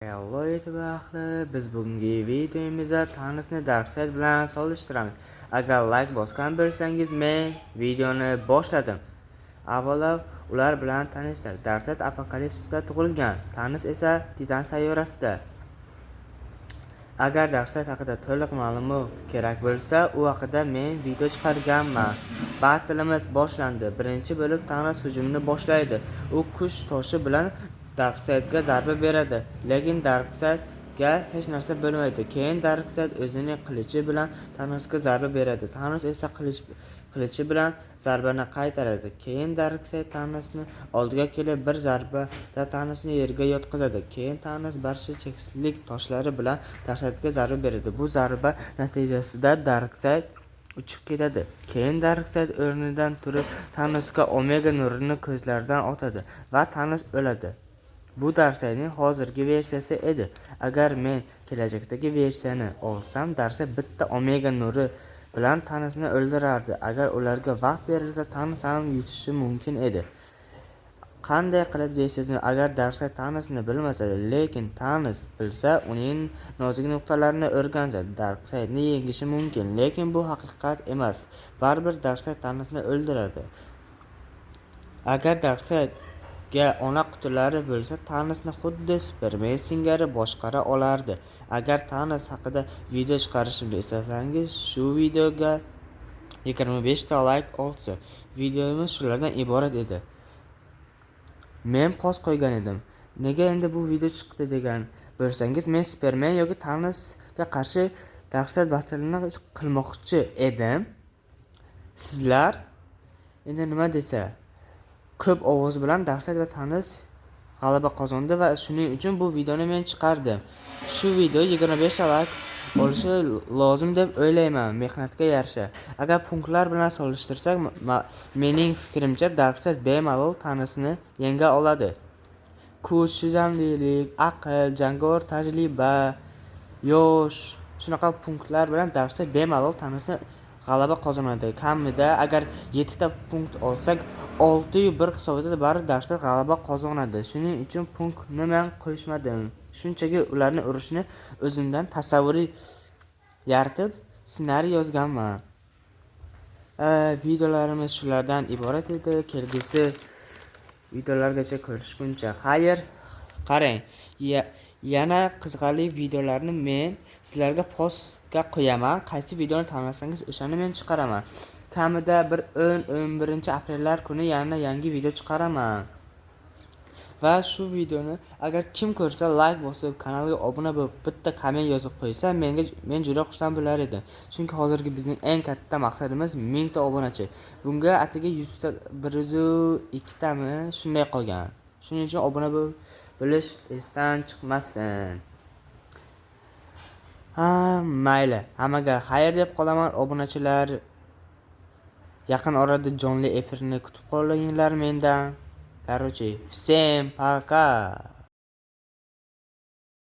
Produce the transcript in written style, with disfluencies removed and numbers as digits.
Hello YouTube ahli, biz bugungi videomizda Thanosni Darkseid bilan solishtiramiz. Agar like bosgan bo'lsangiz, men videoni boshladim. Avvalo ular bilan tanishlar. Darkseid apokalipsisda tug'ilgan, Thanos esa Titan sayyorasida. Agar Darkseid haqida to'liq ma'lumot kerak bo'lsa, u haqida men video chiqarganman. Battleimiz boshlandi. Birinchi bo'lib Thanos hujumni boshlaydi. U kuch toshi bilan Darkseidga zarba beradi, lekin Darkseidga hech narsa bo'lmaydi. Keyin Darkseid o'zining qilichi bilan Thanosga zarba beradi. Thanos esa qilichi bilan zarbani qaytaradi. Keyin Darkseid Thanosning oldiga kelib bir zarbada Thanosni yerga yotqizadi. Keyin Thanos barcha cheksizlik toshlari bilan Darkseidga zarba beradi. Bu zarba natijasida Darkseid uchib ketadi. Keyin Darkseid o'rnidan turib Thanosga Omega nurini ko'zlaridan otadi va Thanos o'ladi. Bu Darkseidning hozirgi versiyasi edi. Agar men kelajakdagi versiyani olsam, Darkseid bitta Omega nuri bilan Thanosni o'ldirardi. Agar ularga vaqt berilsa, Thanos ham yutishi mumkin edi. Qanday qilib deysizmi? Agar Darkseid Thanosni bilmasa, lekin Thanos bilsa, uning nozik nuqtalarini o'rgansa, Darkseidni yengishi mumkin. Lekin bu haqiqat emas. Baribir Darkseid Thanosni o'ldiradi. Agar Darkseidga ona qutilari bo'lsa, Thanosni xuddi Superman singari boshqara olardi. Agar Thanos haqida video chiqarishimni istasangiz, shu videoga 25 ta like olsa. Videomiz shulardan iborat edi. Men post qo'ygan edim. Nega endi bu video chiqdi degan bo'lsangiz, men Superman yoki Thanosga qarshi Darkseid battlini qilmoqchi edim. Sizlar endi nima desa, ko'p ovoz bilan Darkseid va Thanos g'alaba qozondi va shuning uchun bu videoni men chiqardim. Shu video 25 ta like olishi lozim deb o'ylayman, mehnatga yarasha. Agar punktlar bilan solishtirsak, mening fikrimcha Darkseid bemalol Thanosni yenga oladi. Kuch, chizamlilik, aql, jangovar tajriba, yosh, shunaqa punktlar bilan Darkseid bemalol Thanosni g'alaba qozonadi. Kamida agar 7 ta punkt olsak, 6-1 hisobida bari Darkseid g'alaba qozonadi. Shuning uchun punktni men qo'yishmadim. Shunchaki ularni urushni o'zimdan tasavvuriy yaratib ssenariy yozganman. Videolarimiz shulardan iborat edi. Kelgusi videolargacha ko'rishguncha xayr. Qarang, yana qiziqarli videolarni men sizlarga postga qo'yaman. Qaysi videoni tanlasangiz o'shani men chiqaraman. Kamida bir 10-11 aprellar kuni yana yangi video chiqaraman. Va shu videoni agar kim ko'rsa, like bosib, kanalga obuna bo'lib, bitta komment yozib qo'ysa, men juda xursand bo'lar edim. Chunki hozirgi bizning eng katta maqsadimiz 1000 ta obunachi. Bunga atigi 100 ta 102 tami shunday qolgan. Shuning uchun obuna bo'lish esdan chiqmasin. Mayli. Hammaga xayr deb qolaman, obunachilar. Yaqin orada jonli efirni kutib qolinglar mendan. Короче, всем пока.